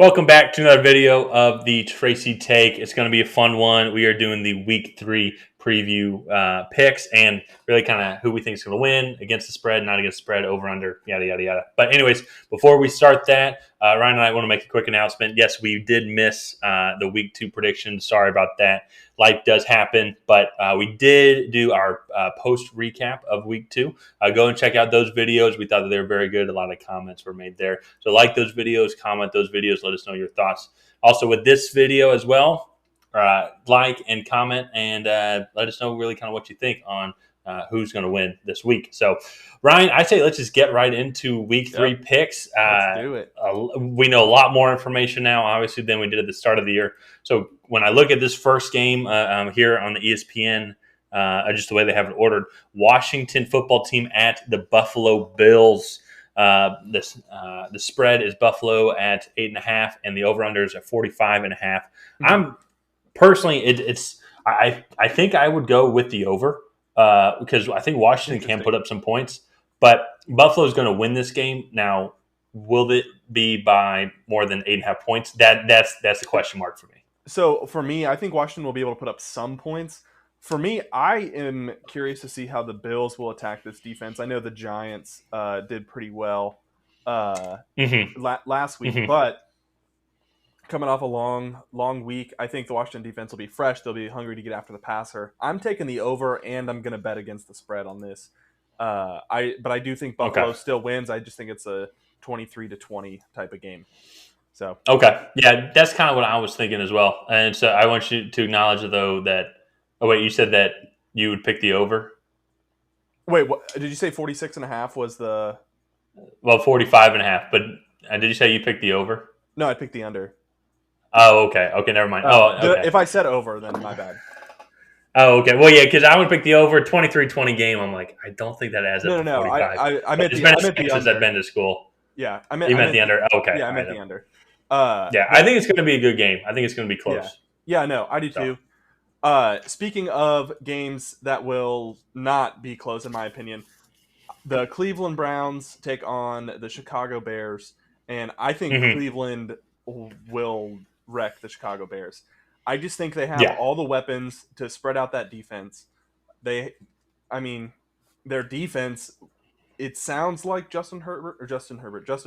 Welcome back to another video of the Tracy Take. It's going to be a fun one. We are doing the Week 3 preview picks and really kind of who we think is going to win against the spread, not against the spread, over, under, yada, yada, yada. But anyways, before we start that, Ryan and I want to make a quick announcement. Yes, we did miss the Week 2 predictions. Sorry about that. Life does happen, but we did do our post recap of Week 2. Go and check out those videos. We thought that they were very good. A lot of comments were made there. So like those videos, comment those videos, let us know your thoughts. Also with this video as well, like and comment and let us know really kind of what you think on who's going to win this week. So, Ryan, I say let's just get right into Week 3 picks. Let's do it. We know a lot more information now, obviously, than we did at the start of the year. So when I look at this first game here on the ESPN, just the way they have it ordered, Washington football team at the Buffalo Bills. The spread is Buffalo at 8.5, and the over/under is at 45.5. Mm-hmm. I'm personally, I think I would go with the over because I think Washington can put up some points, but Buffalo is going to win this game. Now, will it be by more than 8.5 points? That's the question mark for me. So for me, I think Washington will be able to put up some points. For me, I am curious to see how the Bills will attack this defense. I know the Giants did pretty well last week, but coming off a long week, I think the Washington defense will be fresh. They'll be hungry to get after the passer. I'm taking the over, and I'm going to bet against the spread on this. But I do think Buffalo still wins. I just think it's a 23-20 type of game. So yeah, that's kind of what I was thinking as well. And so I want you to acknowledge though that. Oh wait, you said that you would pick the over. Wait, what did you say? 46.5 was the? Well, 45.5. But did you say you picked the over? No, I picked the under. Oh, okay. Okay, never mind. Okay. If I said over, then my bad. Oh, okay. Well, yeah, because I would pick the over 23-20 game. I'm like, I don't think that adds up. No. I meant the under. Since I've been to school. Yeah, I meant the under. Okay. Yeah, I meant the under. I think it's going to be a good game. I think it's going to be close. Yeah, no, I do too. Speaking of games that will not be close, in my opinion, the Cleveland Browns take on the Chicago Bears, and I think Cleveland will wreck the Chicago Bears. I just think they have all the weapons to spread out that defense. Their defense, it sounds like Justin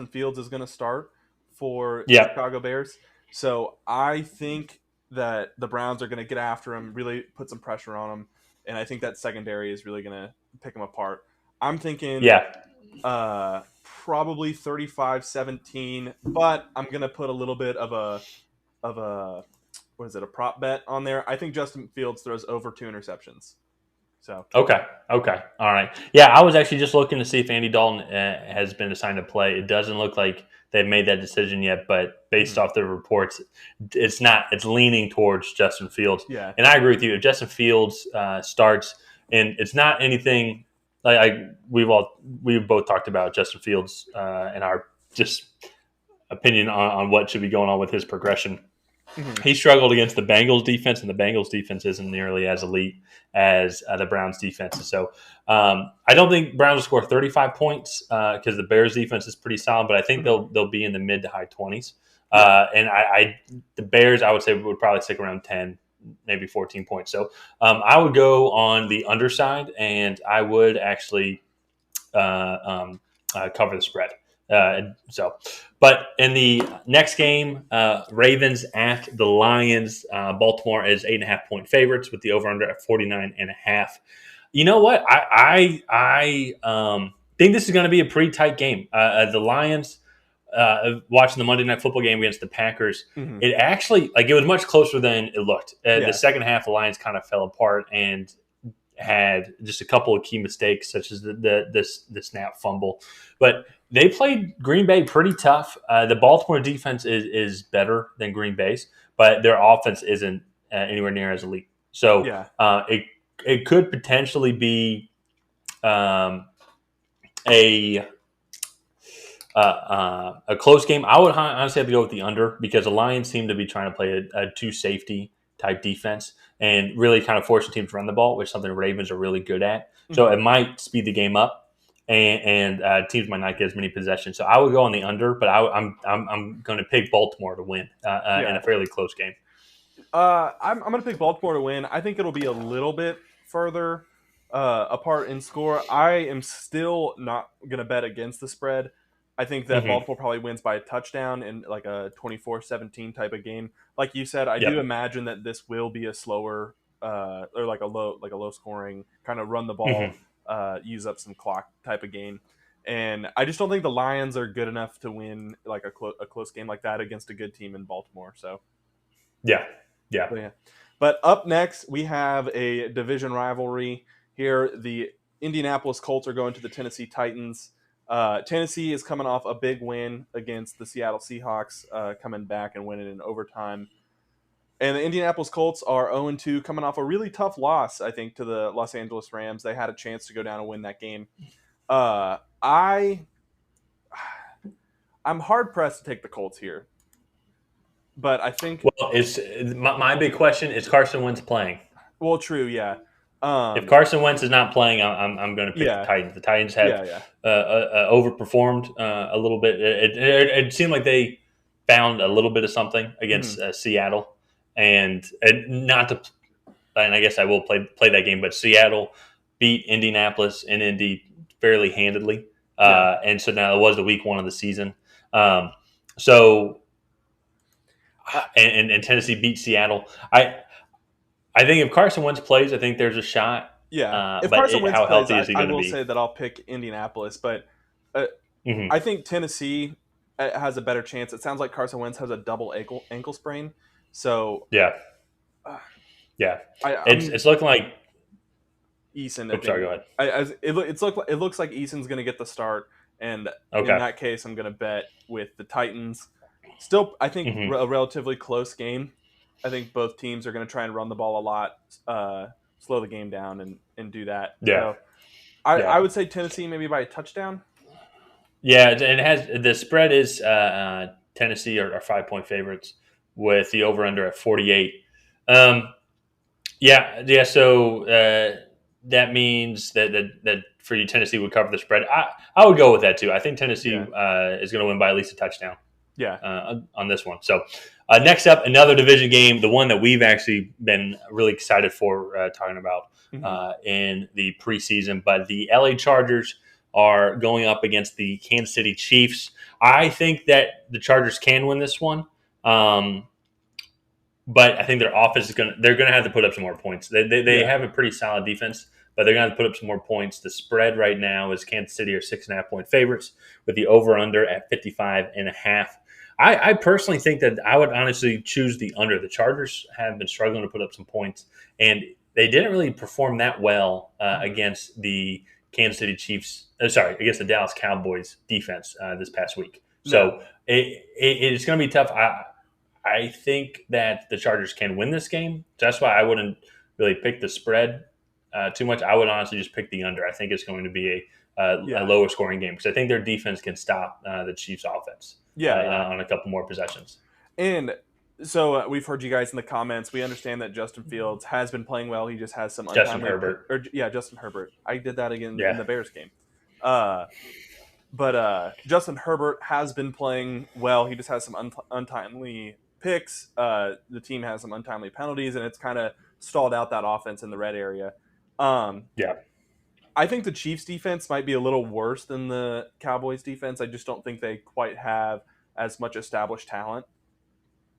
Fields is going to start for the Chicago Bears. So I think that the Browns are going to get after him, really put some pressure on him, and I think that secondary is really going to pick him apart. I'm thinking probably 35-17, but I'm going to put a little bit of a prop bet on there. I think Justin Fields throws over 2 interceptions. So Okay. All right. Yeah, I was actually just looking to see if Andy Dalton has been assigned to play. It doesn't look like they've made that decision yet, but based off the reports, it's not. It's leaning towards Justin Fields. Yeah. And I agree with you. If Justin Fields starts, and it's not anything like we've both talked about Justin Fields and our just opinion on what should be going on with his progression. He struggled against the Bengals defense, and the Bengals defense isn't nearly as elite as the Browns defense. So I don't think Browns will score 35 points because the Bears defense is pretty solid, but I think they'll be in the mid to high 20s. And the Bears, I would say, would probably stick around 10, maybe 14 points. So I would go on the underside, and I would actually cover the spread. But in the next game, Ravens at the Lions, Baltimore is 8.5 point favorites with the over under at 49.5. You know what? I think this is going to be a pretty tight game. The Lions, watching the Monday Night Football game against the Packers, it actually it was much closer than it looked. The second half, the Lions kind of fell apart and had just a couple of key mistakes, such as the snap fumble. But they played Green Bay pretty tough. The Baltimore defense is better than Green Bay's, but their offense isn't anywhere near as elite. So it could potentially be a close game. I would honestly have to go with the under because the Lions seem to be trying to play a two safety type defense and really kind of forcing teams to run the ball, which is something the Ravens are really good at. So it might speed the game up. and teams might not get as many possessions. So I would go on the under, but I'm going to pick Baltimore to win in Yeah. a fairly close game. I'm going to pick Baltimore to win. I think it'll be a little bit further apart in score. I am still not going to bet against the spread. I think that Mm-hmm. Baltimore probably wins by a touchdown in like a 24-17 type of game. Like you said, I do Yep. imagine that this will be a slower or like a low scoring kind of run the ball, Mm-hmm. use up some clock type of game. And I just don't think the Lions are good enough to win like a close game like that against a good team in Baltimore. So Yeah. Yeah. yeah. But up next, we have a division rivalry here. The Indianapolis Colts are going to the Tennessee Titans. Tennessee is coming off a big win against the Seattle Seahawks, coming back and winning in overtime. And the Indianapolis Colts are 0-2, coming off a really tough loss, I think, to the Los Angeles Rams. They had a chance to go down and win that game. Uh, I I'm hard pressed to take the Colts here, but I think Well, it's my big question is Carson Wentz playing? true, yeah, If Carson Wentz is not playing, I'm going to pick the yeah, Titans. The Titans have yeah, yeah. overperformed a little bit. It seemed like they found a little bit of something Mhm. against Seattle, and not to. And I guess I will play that game, but Seattle beat Indianapolis and Indy fairly handedly, Yeah. and so now it was the week 1 of the season. Um, so and Tennessee beat Seattle. I think if Carson Wentz plays, I think there's a shot. Yeah. If But Carson Wentz how plays, healthy is he I going to will be? say that I'll pick Indianapolis, but uh, Hmm. I think Tennessee has a better chance. It sounds like Carson Wentz has a double ankle sprain, so Yeah, uh, yeah. It's I'm it's looking like. Eason. I Oops, sorry. think Go ahead. it looks like Eason's going to get the start, and in Okay. that case, I'm going to bet with the Titans. Still, I think Hmm. a relatively close game. I think both teams are going to try and run the ball a lot, slow the game down, and do that. Yeah, So I yeah, would say Tennessee maybe by a touchdown. yeah. And it has the spread is Tennessee are 5-point favorites with the over under at 48. Um, yeah, yeah. So that means that for you, Tennessee would cover the spread. I would go with that too. I think Tennessee Yeah, is going to win by at least a touchdown yeah, on this one. So next up, another division game, the one that we've actually been really excited for talking about hmm in the preseason. But the LA Chargers are going up against the Kansas City Chiefs. I think that the Chargers can win this one. But I think their offense is they're gonna have to put up some more points. They yeah, have a pretty solid defense, but they're gonna have to put up some more points. The spread right now is Kansas City are 6.5-point favorites with the over under at 55.5. I personally think that I would honestly choose the under. The Chargers have been struggling to put up some points, and they didn't really perform that well hmm against the Kansas City Chiefs. Against the Dallas Cowboys defense this past week. no, So it's going to be tough. I think that the Chargers can win this game. So that's why I wouldn't really pick the spread too much. I would honestly just pick the under. I think it's going to be a yeah, lower scoring game because I think their defense can stop the Chiefs' offense yeah, yeah. on a couple more possessions. And so we've heard you guys in the comments. We understand that Justin Fields has been playing well. He just has some Justin untimely, Herbert. or yeah, Justin Herbert. I did that again in Yeah. the Bears game. Uh, but Justin Herbert has been playing well. He just has some untimely picks. The team has some untimely penalties, and it's kind of stalled out that offense in the red area. Um, Yeah. I think the Chiefs defense might be a little worse than the Cowboys defense. I just don't think they quite have as much established talent.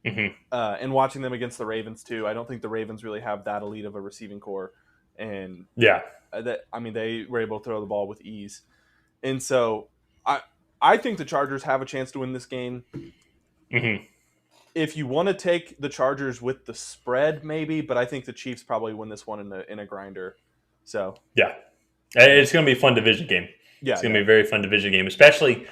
Hmm. And watching them against the Ravens too, I don't think the Ravens really have that elite of a receiving core, and Yeah. they were able to throw the ball with ease. And so I I think the Chargers have a chance to win this game. Hmm. If you want to take the Chargers with the spread, maybe, but I think the Chiefs probably win this one in a grinder. So Yeah. It's going to be a fun division game. yeah, It's going to yeah, be a very fun division game, especially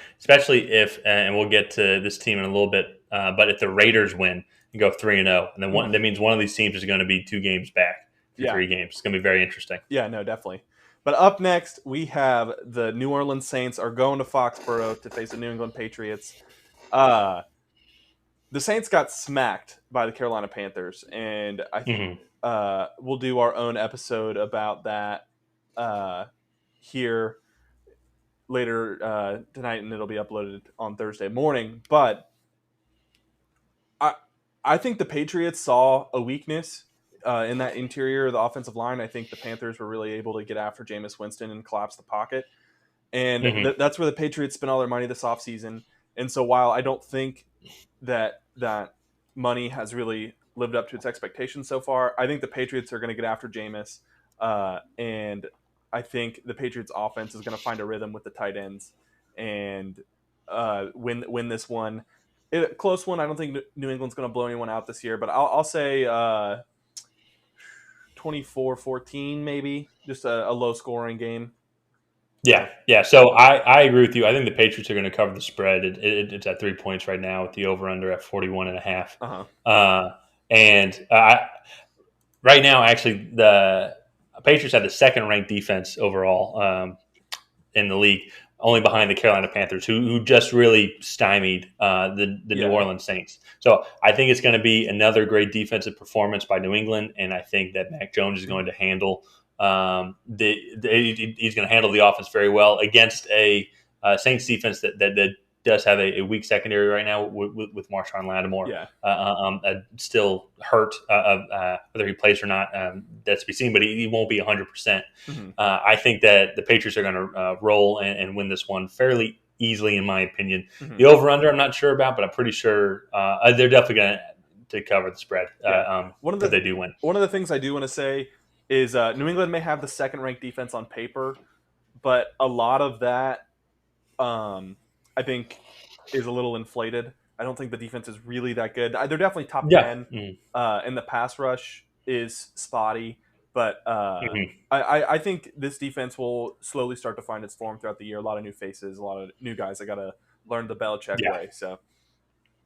if, and we'll get to this team in a little bit. But if the Raiders win and go 3-0, and then Mhm. that means one of these teams is going to be 2 games back for Yeah, 3 games. It's going to be very interesting. yeah, no, definitely. But up next, we have the New Orleans Saints are going to Foxborough to face the New England Patriots. Uh, the Saints got smacked by the Carolina Panthers, and I think Hmm. we'll do our own episode about that here. later tonight, and it'll be uploaded on Thursday morning. But I I think the Patriots saw a weakness in that interior of the offensive line. I think the Panthers were really able to get after Jameis Winston and collapse the pocket. And Hmm. that's where the Patriots spent all their money this offseason. And so while I don't think that money has really lived up to its expectations so far, I think the Patriots are going to get after Jameis. And I think the Patriots offense is going to find a rhythm with the tight ends and win this one. Close one. I don't think New England's going to blow anyone out this year, but I'll say 24-14 maybe. Just a low scoring game. Yeah, yeah. So I agree with you. I think the Patriots are going to cover the spread. It's at 3 points right now with the over under at 41.5. Uh-huh. Uh, and right now, actually, the Patriots have the second ranked defense overall in the league, only behind the Carolina Panthers, who just really stymied the New Yeah. Orleans Saints. So I think it's going to be another great defensive performance by New England, and I think that Mac Jones is going to handle he's going to handle the offense very well against a Saints defense that does have a weak secondary right now with Marshawn Lattimore Yeah. still hurt. Whether he plays or not, that's to be seen. But he won't be 100%. Mm-hmm. I think that the Patriots are going to roll and win this one fairly easily, in my opinion. Mm-hmm. The over/under, I'm not sure about, but I'm pretty sure they're definitely going to cover the spread Yeah. if they do win. One of the things I do want to say is New England may have the second ranked defense on paper, but a lot of that I think is a little inflated. I don't think the defense is really that good. They're definitely top Yeah. 10, Mm-hmm. and the pass rush is spotty. But Mm-hmm. I think this defense will slowly start to find its form throughout the year. A lot of new faces, a lot of new guys. I got to learn the Belichick Yeah. way. So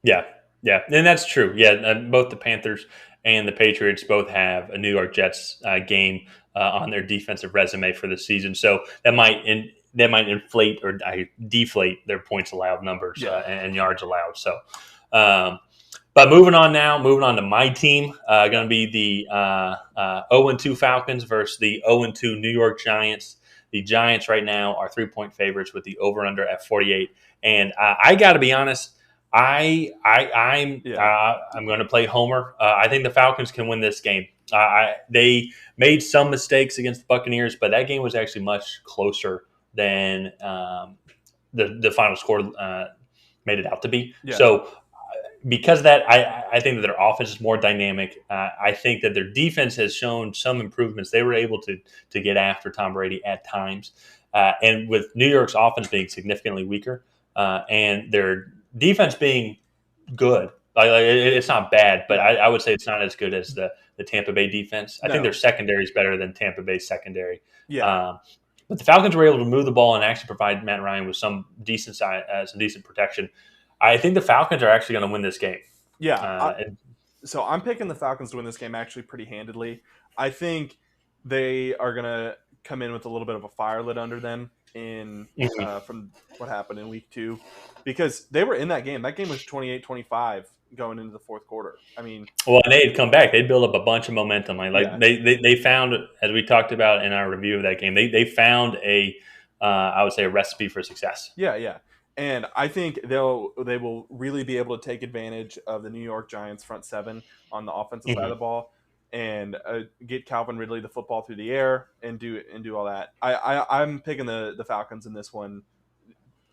Yeah, yeah, and that's true. Yeah, both the Panthers and the Patriots both have a New York Jets game on their defensive resume for the season, so that might inflate or deflate their points allowed numbers yeah, and yards allowed. So, but moving on to my team, going to be the 0-2 Falcons versus the 0-2 New York Giants. The Giants right now are 3 point favorites with the over under at 48, and I got to be honest. yeah, I'm going to play Homer. I think the Falcons can win this game. They made some mistakes against the Buccaneers, but that game was actually much closer than the final score made it out to be. yeah, So because of that, I think that their offense is more dynamic. I think that their defense has shown some improvements. They were able to get after Tom Brady at times, and with New York's offense being significantly weaker and their defense being good. It's not bad, but yeah. I would say it's not as good as the Tampa Bay defense. I think their No, secondary is better than Tampa Bay's secondary. yeah. Um, but the Falcons were able to move the ball and actually provide Matt Ryan with some some decent protection. I think the Falcons are actually going to win this game. Yeah, And, so I'm picking the Falcons to win this game actually pretty handedly. I think they are going to come in with a little bit of a fire lit under them in mhm. from what happened in week 2 because they were in that game. That game was 28-25 going into the fourth quarter. I mean, Well, and they'd come back. They'd build up a bunch of momentum. yeah. They found, as we talked about in our review of that game, they found I would say a recipe for success. Yeah, yeah. And I think they will really be able to take advantage of the New York Giants front seven on the offensive side of the Hmm. ball and get Calvin Ridley the football through the air and do all that. I'm picking the Falcons in this one.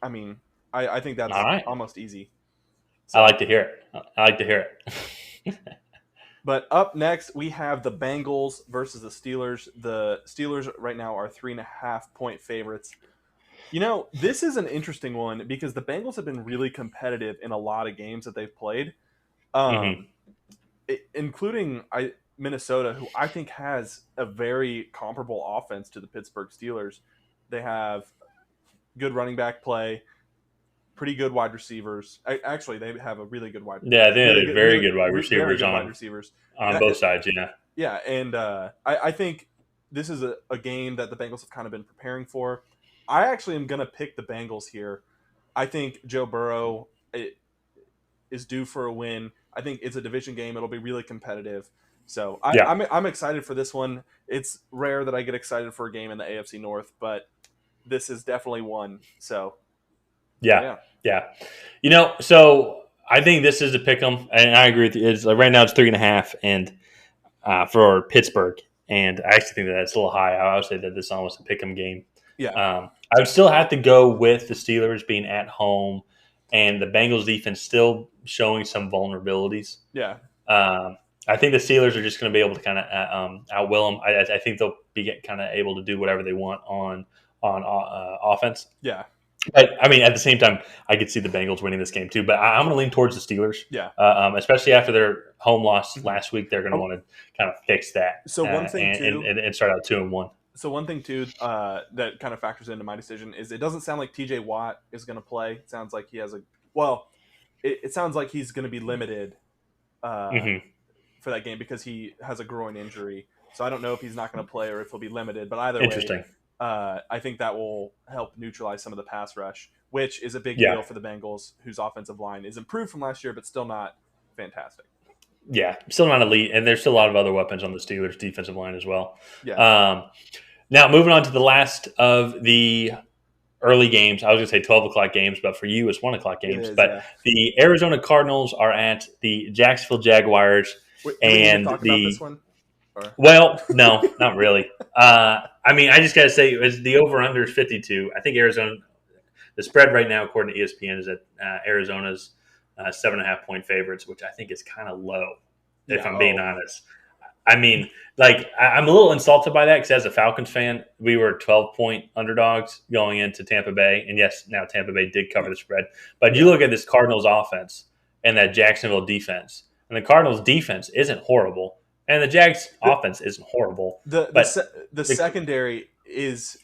I mean, I think All that's right. almost easy. I So, like to hear it. I like to hear it. but up next we have the Bengals versus the Steelers. The Steelers right now are 3.5 point favorites. You know, this is an interesting one because the Bengals have been really competitive in a lot of games that they've played, Hmm. um, including Minnesota, who I think has a very comparable offense to the Pittsburgh Steelers. They have good running back play, pretty good wide receivers. Actually, they have a really good Yeah, I think really they're good, very good wide very receivers good wide receivers. on And both sides. Yeah. yeah, and I think this is a game that the Bengals have kind of been preparing for. I actually am going to pick the Bengals here. I think Joe Burrow is due for a win. I think it's a division game. It'll be really competitive. So Yeah. I'm excited for this one. It's rare that I get excited for a game in the AFC North, but this is definitely one. So Yeah, yeah, yeah. So I think this is a pick 'em, and I agree with you. It's like right now it's 3.5, and for Pittsburgh, and I actually think that that's a little high. I would say that this is almost a pick 'em game. yeah, I would still have to go with the Steelers being at home, and the Bengals defense still showing some vulnerabilities. yeah, Um, I think the Steelers are just going to be able to kind of outwill them. I think they'll be kind of able to do whatever they want on offense. yeah, But I mean, at the same time, I could see the Bengals winning this game too. But I'm going to lean towards the Steelers, yeah. especially after their home loss Mhm. last week. They're going to Oh, want to kind of fix that so one thing too. and start out 2-1. So one thing too that kind of factors into my decision is it doesn't sound like T.J. Watt is going to play. It sounds like he has a well. It sounds like he's going to be limited uh, Mm-hmm. for that game because he has a groin injury. So I don't know if he's not going to play or if he'll be limited. But either way, Interesting. I think that will help neutralize some of the pass rush, which is a big Yeah, deal for the Bengals, whose offensive line is improved from last year, but still not fantastic. yeah. Still not elite, and there's still a lot of other weapons on the Steelers defensive line as well. Yeah, Um, Now, moving on to the last of the early games. I was going to say 12 o'clock games, but for you, it's 1 o'clock it games. is. But Yeah. the Arizona Cardinals are at the Jacksonville Jaguars. Wait, do we need to And talk about this one? Or well, no, not really. I mean, I just got to say, the over under is 52. I think Arizona, the spread right now, according to ESPN, is that Arizona's 7.5 point favorites, which I think is kind of low, if yeah. I'm being Oh, honest. I mean, like, I'm a little insulted by that because as a Falcons fan, we were 12-point underdogs going into Tampa Bay. And yes, now Tampa Bay did cover the spread. But you yeah. look at this Cardinals offense and that Jacksonville defense, and the Cardinals defense isn't horrible, and the Jags The offense isn't horrible. the the, But se- the the, secondary is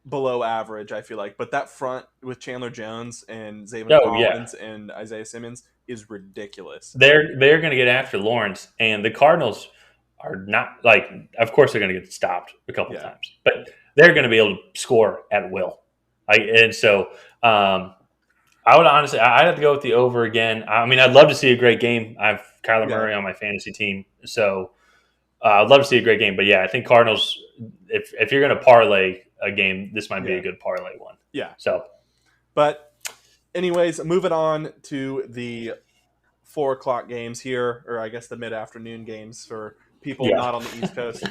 below average, I feel like, but that front with Chandler Jones and Zayvon oh yeah, Collins and Isaiah Simmons is ridiculous. they're going to get after Lawrence, and the Cardinals are not like. Of course, they're going to get stopped a couple Yeah, times, but they're going to be able to score at will. And so I would honestly, I'd have to go with the over again. I mean, I'd love to see a great game. I have Kyler yeah. Murray on my fantasy team, so I'd love to see a great game. But yeah, I think Cardinals. If you're going to parlay a game, this might be Yeah, a good parlay one. yeah. So But anyways, moving on to the 4 o'clock games here, or I guess the mid-afternoon games for people yeah, not on the East Coast,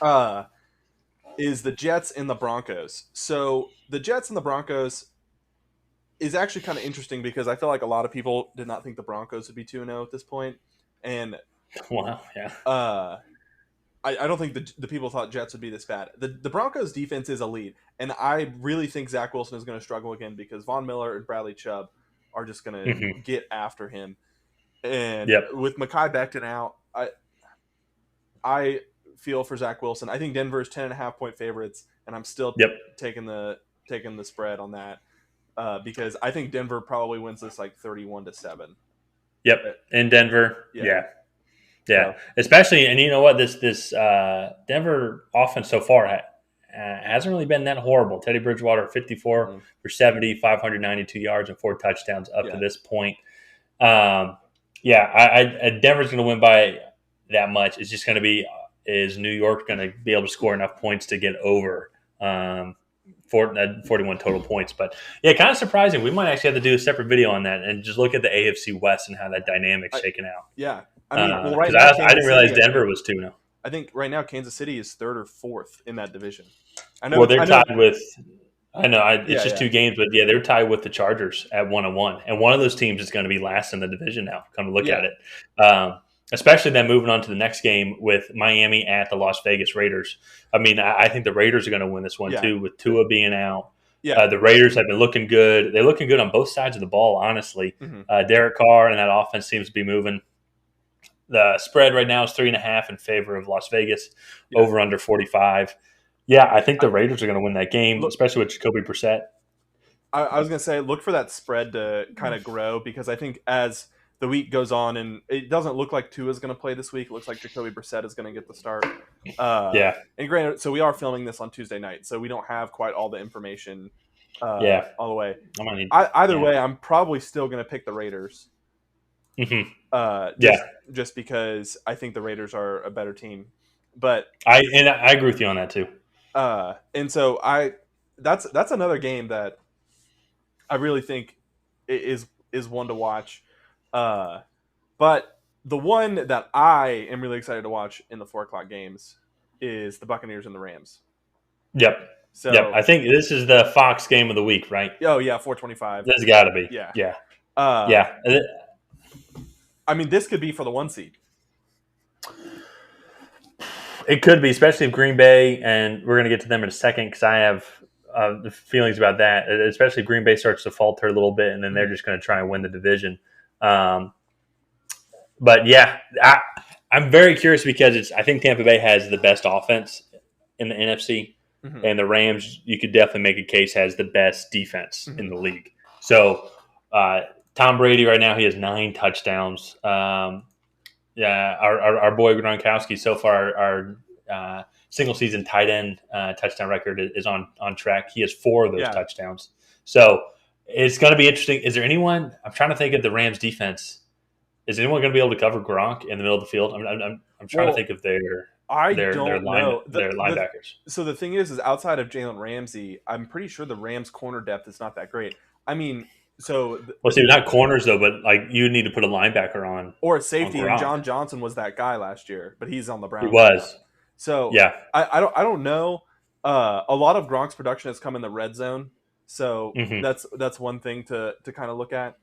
uh, is the Jets and the Broncos. So the Jets and the Broncos is actually kind of interesting because I feel like a lot of people did not think the Broncos would be 2-0 at this point, and wow, yeah, uh, I don't think the people thought Jets would be this bad. The Broncos defense is elite, and I really think Zach Wilson is going to struggle again because Von Miller and Bradley Chubb are just going to hmm get after him. And yep, with Mekhi Becton out, I feel for Zach Wilson. I think Denver's 10.5 point favorites, and I'm still yep, taking the spread on that because I think Denver probably wins this like 31-7. yep. In Denver, Yeah. yeah. Yeah, So especially, and you know what, this Denver offense so far hasn't really been that horrible. Teddy Bridgewater, 54 mhm. for 70, 592 yards and 4 touchdowns up to Yeah, this point. Yeah, Denver's going to win by that much. It's just going to be is New York going to be able to score enough points to get over 41 total points? But yeah, kind of surprising. We might actually have to do a separate video on that and just look at the AFC West and how that dynamic's I, shaking out. yeah. I mean, well, right Because now I Kansas didn't realize City, Denver was 2-0. I think right now Kansas City is third or fourth in that division. I know. Well, they're tied with. I know it's Yeah, just yeah, 2 games, but yeah, they're tied with the Chargers at 1-1, and one of those teams is going to be last in the division now. Come to look yeah, at it, especially then moving on to the next game with Miami at the Las Vegas Raiders. I mean, I think the Raiders are going to win this one yeah, too, with Tua being out. yeah. The Raiders have been looking good. They're looking good on both sides of the ball, honestly. Mm-hmm. Derek Carr and that offense seems to be moving. The spread right now is 3.5 in favor of Las Vegas, Yeah. over under 45. Yeah, I think the Raiders are going to win that game, Look, especially with Jacoby Brissett. I was gonna say look for that spread to kind of grow because I think as the week goes on and it doesn't look like Tua's going to play this week. It looks like Jacoby Brissett is going to get the start. Yeah, And granted, so we are filming this on Tuesday night, so we don't have quite all the information yeah. all the way. I might need, Either yeah. way, I'm probably still going to pick the Raiders. Mhm. Just because I think the Raiders are a better team. But I agree with you on that too. and so that's another game that I really think is one to watch. But the one that I am really excited to watch in the 4 o'clock games is the Buccaneers and the Rams. Yep. Yep. So, I think this is the Fox game of the week, right? oh yeah, 425. This has got to be. Yeah. Yeah. Uh, Yeah. I mean, this could be for the 1 seed. It could be, especially if Green Bay, and we're going to get to them in a second because I have feelings about that, especially if Green Bay starts to falter a little bit, and then they're just going to try and win the division. Um, but yeah, I'm very curious because I think Tampa Bay has the best offense in the NFC, Mm-hmm. and the Rams, you could definitely make a case, has the best defense Mm-hmm. in the league. So Tom Brady right now, he has 9 touchdowns. Yeah, our boy Gronkowski so far, our single season tight end touchdown record is on track. He has 4 of those touchdowns. So it's going to be interesting. Is there anyone? I'm trying to think of the Rams defense. Is anyone going to be able to cover Gronk in the middle of the field? I'm trying to think of their linebackers. So the thing is outside of Jalen Ramsey, I'm pretty sure the Rams corner depth is not that great. I mean, so not corners though, but like you need to put a linebacker on or a safety. And John Johnson was that guy last year, but he's on the Browns. He was. Now. So yeah, I don't know. A lot of Gronk's production has come in the red zone, so that's one thing to kind of look at.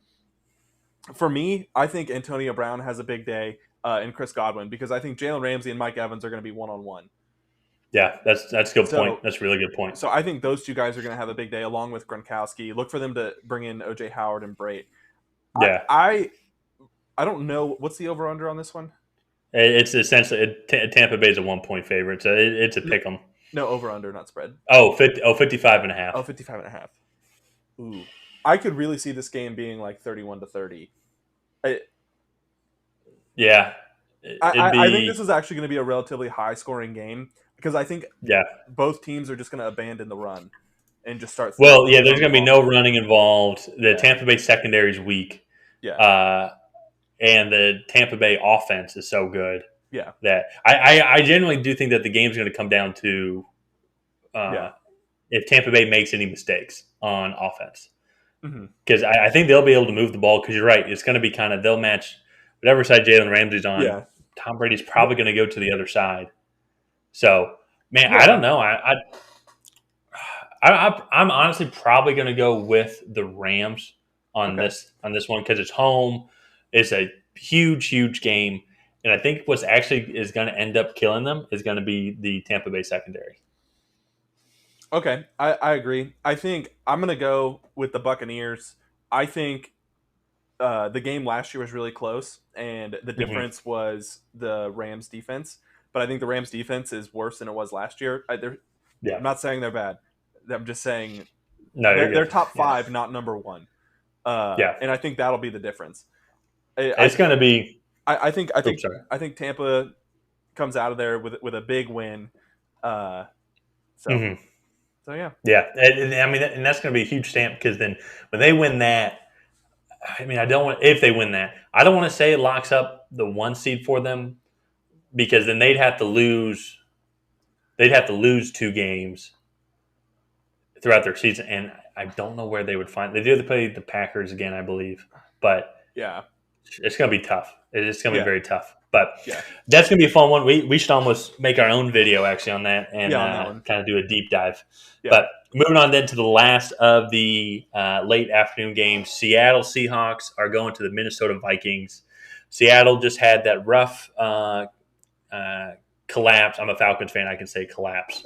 For me, I think Antonio Brown has a big day, and Chris Godwin, because I think Jalen Ramsey and Mike Evans are going to be one-on-one. Yeah, that's a good point. That's a really good point. So I think those 2 guys are going to have a big day, along with Gronkowski. Look for them to bring in O.J. Howard and Brait. Yeah, I don't know what's the over/under on this one. It's essentially Tampa Bay's a 1-point favorite, so it's a pick 'em. No, over/under, not spread. 55.5. Oh, 55.5. Ooh, I could really see this game being like 31-30. Yeah, I think this is actually going to be a relatively high-scoring game because I think both teams are just going to abandon the run and just start. Well, yeah, there's going to be no running involved. The Tampa Bay secondary is weak. Yeah. And the Tampa Bay offense is so good. Yeah. That I genuinely do think that the game's going to come down to if Tampa Bay makes any mistakes on offense. Because I think they'll be able to move the ball because you're right. It's going to be kind of they'll match whatever side Jalen Ramsey's on. Yeah. Tom Brady's probably going to go to the other side. So, man, I don't know. I'm honestly probably going to go with the Rams on this one because it's home. It's a huge game, and I think what's actually is going to end up killing them is going to be the Tampa Bay secondary. Okay, I agree. I think I'm going to go with the Buccaneers. I think the game last year was really close, and the difference was the Rams defense. But I think the Rams defense is worse than it was last year. I'm not saying they're bad. I'm just saying they're top 5, not number 1. And I think that'll be the difference. It's going to be. I think Tampa comes out of there with a big win. So yeah. Yeah, I mean, and that's going to be a huge stamp because then when they win that, I mean, if they win that, I don't want to say it locks up the 1 seed for them because then they'd have to lose 2 games throughout their season, and I don't know where they would find. They do have to play the Packers again, I believe, but it's going to be tough. It's going to be very tough. But that's going to be a fun one. We should almost make our own video actually on that and kind of do a deep dive. Yeah. But moving on then to the last of the late afternoon games, Seattle Seahawks are going to the Minnesota Vikings. Seattle just had that rough collapse. I'm a Falcons fan. I can say collapse.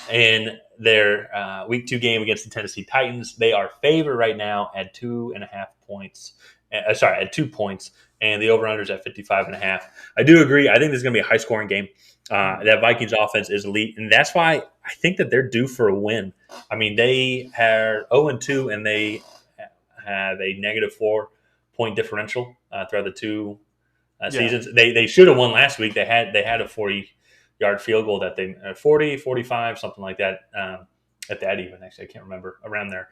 In their Week 2 game against the Tennessee Titans, they are favored right now at 2.5 points. At 2 points. And the over-under is at 55.5. I do agree. I think this is going to be a high-scoring game. That Vikings offense is elite, and that's why I think that they're due for a win. I mean, they are 0-2, and they have a negative 4-point differential throughout the 2 seasons. They should have won last week. They had a 40-yard field goal that they 40, 45, something like that. At that even, actually, I can't remember, around there.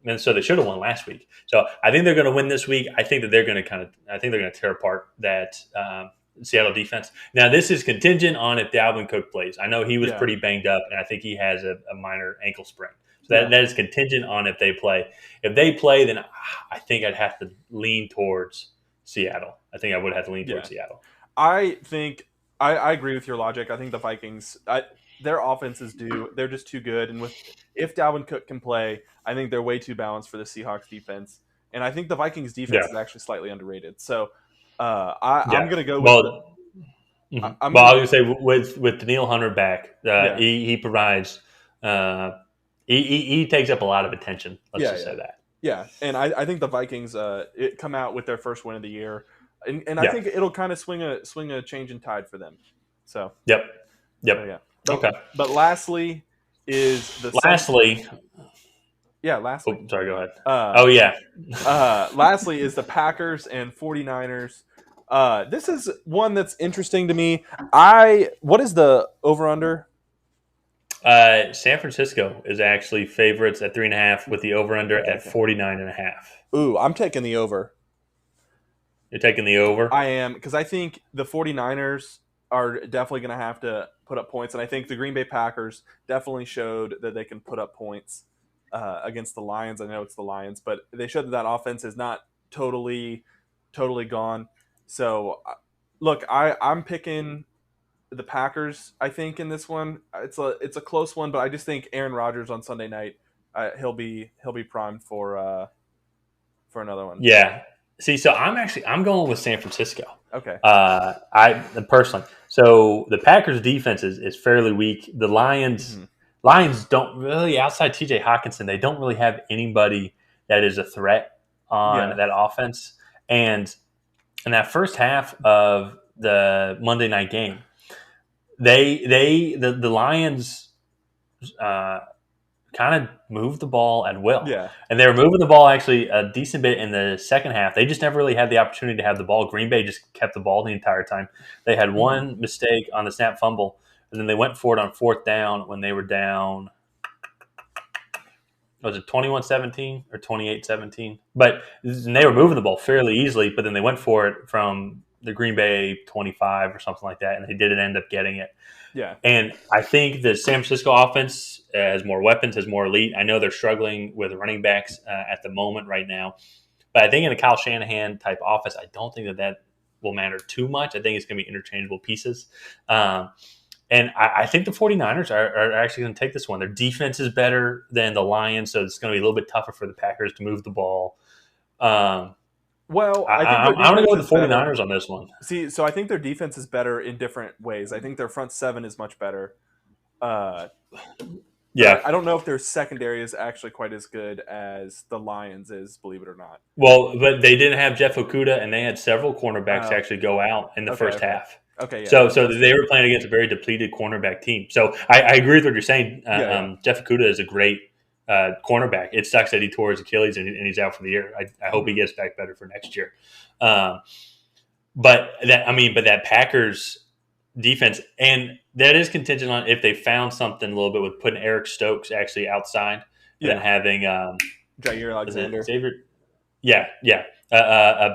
And so they should have won last week. So I think they're going to win this week. I think that they're going to tear apart that Seattle defense. Now, this is contingent on if Dalvin Cook plays. I know he was Yeah. pretty banged up, and I think he has a minor ankle sprain. So Yeah. that is contingent on if they play. If they play, then I think I'd have to lean towards Seattle. I think I would have to lean Yeah. towards Seattle. I think I agree with your logic. I think the Vikings, their offenses they're just too good. And if Dalvin Cook can play, I think they're way too balanced for the Seahawks defense. And I think the Vikings defense Yeah, is actually slightly underrated. So I'm yeah. going to go with Well, mhm. I'm Well, going I to was gonna say with Daniil Hunter back, yeah he provides. Uh, he takes up a lot of attention. Let's yeah just yeah say that. yeah. And I think the Vikings come out with their first win of the year, and I Yeah. think it'll kind of swing a change in tide for them. So Yep. so Yep. yeah. Okay. But lastly is the Sun. Lastly, Yeah, lastly. oh, sorry. Go ahead. Uh, Oh yeah. lastly is the Packers and 49ers. This is one that's interesting to me. What is the over under? San Francisco is actually favorites at 3.5 with the over under Okay, at okay. 49.5. Ooh, I'm taking the over. You're taking the over. I am, because I think the 49ers are definitely going to have to put up points, and I think the Green Bay Packers definitely showed that they can put up points against the Lions. I know it's the Lions, but they showed that offense is not totally gone. So, look, I'm picking the Packers. I think in this one, it's a close one, but I just think Aaron Rodgers on Sunday night, he'll be primed for another one. Yeah. See, so I'm going with San Francisco. Okay. I personally. So the Packers defense is fairly weak. The Mhm. Lions don't really, outside TJ Hawkinson, they don't really have anybody that is a threat on Yeah. that offense. And in that first half of the Monday night game, the Lions uh, kind of moved the ball at will. Yeah. And they were moving the ball actually a decent bit in the second half. They just never really had the opportunity to have the ball. Green Bay just kept the ball the entire time. They had Mhm. one mistake on the snap fumble, and then they went for it on fourth down when they were down. Was it 21-17 or 28-17? But they were moving the ball fairly easily, but then they went for it from the Green Bay 25 or something like that, and they didn't end up getting it. Yeah. And I think the San Francisco offense has more weapons, has more elite. I know they're struggling with running backs at the moment right now, but I think in a Kyle Shanahan type offense, I don't think that will matter too much. I think it's going to be interchangeable pieces. And I think the 49ers are actually going to take this one. Their defense is better than the Lions, so it's going to be a little bit tougher for the Packers to move the ball. Well, I think I'm their going to defense go with is the better. 49ers on this one. See, so I think their defense is better in different ways. I think their front seven is much better. Uh, but Yeah. I don't know if their secondary is actually quite as good as the Lions is, believe it or not. Well, but they didn't have Jeff Okuda, and they had several cornerbacks Oh, actually go out in the okay, first okay. half. Okay, yeah, So that's they true. were playing against a very depleted cornerback team. So I agree with what you're saying. Yeah, yeah. Jeff Okuda is a great cornerback. It sucks that he tore his Achilles and he's out for the year. I hope he Mhm. gets back better for next year. Um, but that Packers defense, and that is contingent on if they found something a little bit with putting Eric Stokes actually outside and then Yeah, having Jair is it Alexander. Xavier? Yeah.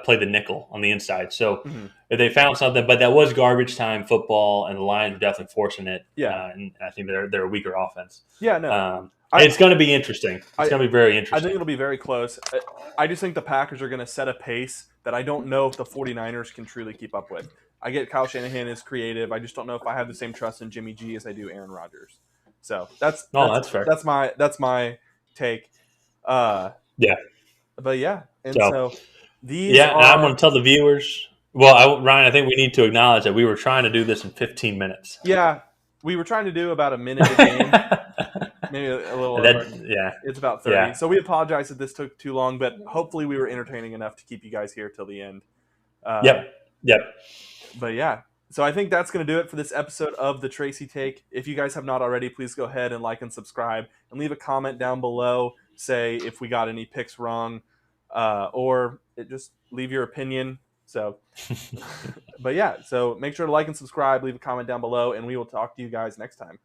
Play the nickel on the inside. So Mhm. if they found something, but that was garbage time football, and the Lions were definitely forcing it. Yeah, And I think they're a weaker offense. yeah. No, I, It's going to be interesting. It's I, going to be very I think interesting. it'll be very close. I just think the Packers are going to set a pace that I don't know if the 49ers can truly keep up with. I get Kyle Shanahan is creative. I just don't know if I have the same trust in Jimmy G as I do Aaron Rodgers. So that's No, that's that's fair. that's my take. Uh, Yeah. but yeah, and So so these yeah, and I are want to tell the viewers. Well, Ryan, I think we need to acknowledge that we were trying to do this in 15 minutes. yeah. We were trying to do about a minute a game, maybe a little over. Yeah, It's about 30. yeah. So we apologize if this took too long, but hopefully we were entertaining enough to keep you guys here till the end. Uh, Yep. Yep. but yeah, so I think that's going to do it for this episode of the Tracy Take. If you guys have not already, please go ahead and like and subscribe and leave a comment down below. Say if we got any picks wrong, or just leave your opinion. So, but yeah, so make sure to like and subscribe, leave a comment down below, and we will talk to you guys next time.